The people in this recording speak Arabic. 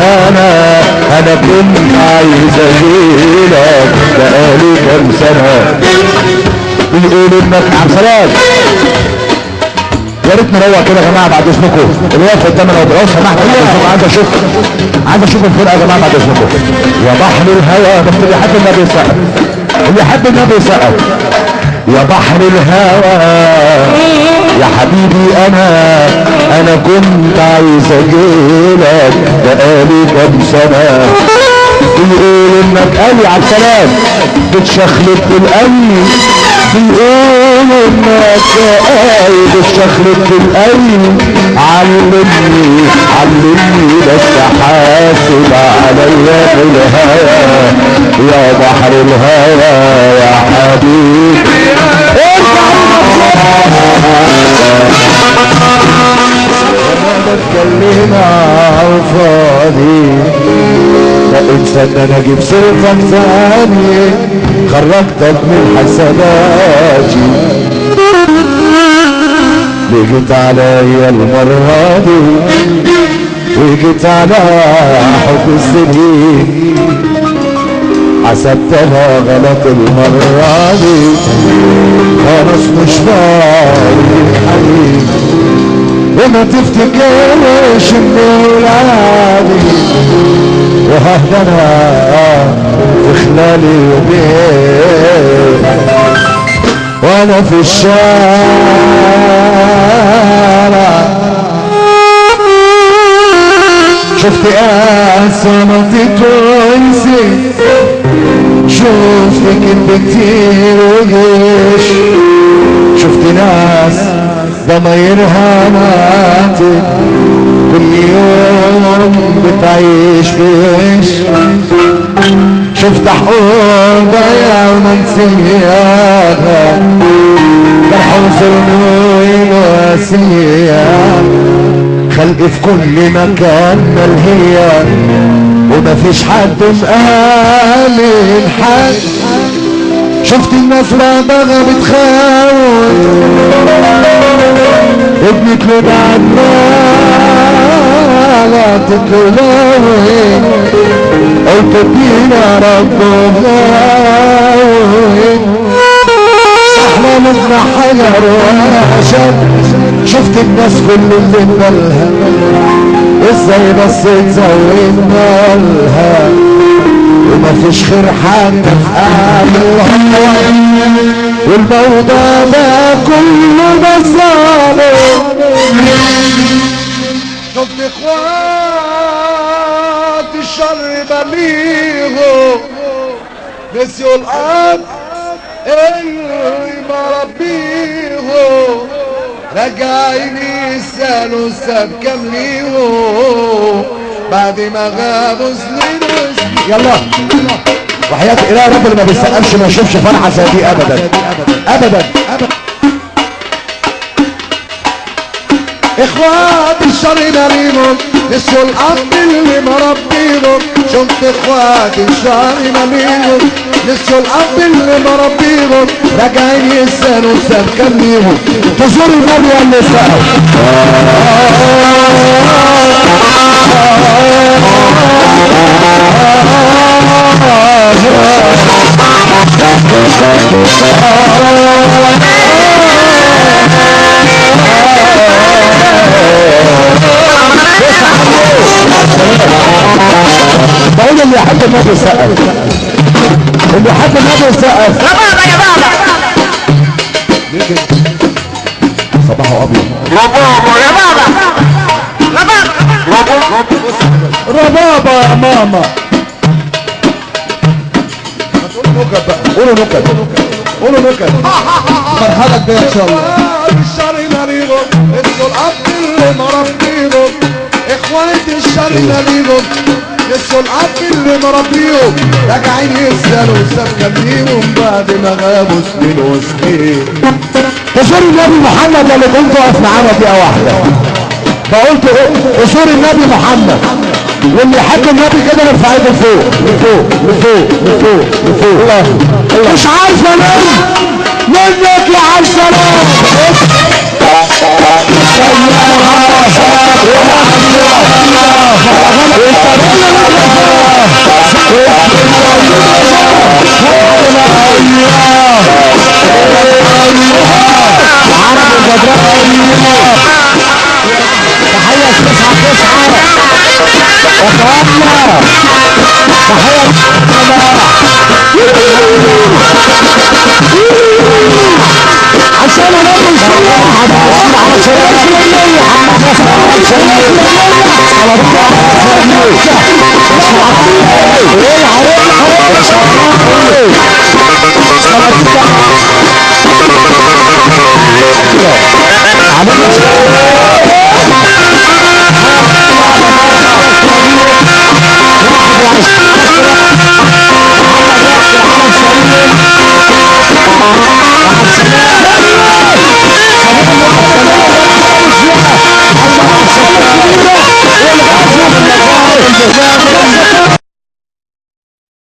انا كنت عايز اجيلك بقالي كام سنة. بيقول انك عبد السلام يا ريت نروق كده يا جماعه بعد اذنكم. اللي واقف قدامنا لو سمحت عايز اشوف الفرقه يا جماعه بعد اذنكم. يا بحر الهوى بس اللي يحب النبي يسقف، اللي يحب النبي يسقف. يا بحر الهوى يا حبيبي انا كنت عايز اجيلك بقالي كام سنه. بيقول انك قالي عبد السلام بتشخلط بالقلب، بيقول انك قايد بتشخلط بالقلب. علمني بس حاسب عليا في الهوى. يا بحر الهوى يا حبيبي بتكلم عالفاضي. لا انسى ان انا اجيب صوتك ثاني، خرجتك من حساباتي. لقيت عليا المرة دي وجيت على حب السنين، حسبتها غلط المرة دي. خلاص مش فاضي الحديث وما تفتكرش ان ولادي وههدنا في خلال يومين وانا في الشارع. شفت قسمتي كويسي، شفت كذب كتير وجيش، شفت ناس ضمايرها ماتت كل يوم بتعيش فيش. شفت حقوق ضيع ومنسيها جرح وظلم وقاسية. خلق في كل مكان ملهية ومفيش حد مآمن حد. شفت الناس بعضها بتخاون ابنك لبعد ما تتلوين. قلت ادينا ربنا احنا منا حجر وعشان. شفت الناس كل اللي بالها ازاي بس تزود مالها ومفيش خير حد في والموضوع ده كله بظالم. شفت اخوات الشر بليغوا نسيوا الارض اللي مربيهم، راجعين يسالوا ساب كام ليهم بعد ما غابوا سنين وسنين. يلا وحياة اله رب اللي ما بيسقفش ما يشوفش فرحه زي دي ابدا ابدا ابدا. اخوات الشر ماليهم نسيوا الاب اللي مربيهم. شفت اخوات الشر ماليهم نسيوا الاب اللي مربيهم، راجعين يسالوا ساب كام ليهم. تزور النبي اللي سأل بقول اللي يحب النبي يسقف، اللي يحب النبي يسقف. يا بابا يا بابا صباحه ابيض. يا بابا يا بابا ربابة يا ماما. قولوا نكت بقى، قولوا نكت، قولوا نكت. مرحلة كبيرة ان شاء الله. الشر مريضهم اسمه الاب اللي مربيهم. اخوات الشر مريضهم اسمه الاب اللي مربيهم، راجعين يسألوا ساب كام ليهم بعد ما غابوا سنين وسنين. قصور النبي محمد اللي كنت واقف معانا دقيقة واحدة فقلت قصور النبي محمد، واللي يحب النبي كده نرفع ايده لفوق لفوق لفوق لفوق لفوق. الله مش عايز انام منك يا عبد السلام. الله تحية عشان نقول على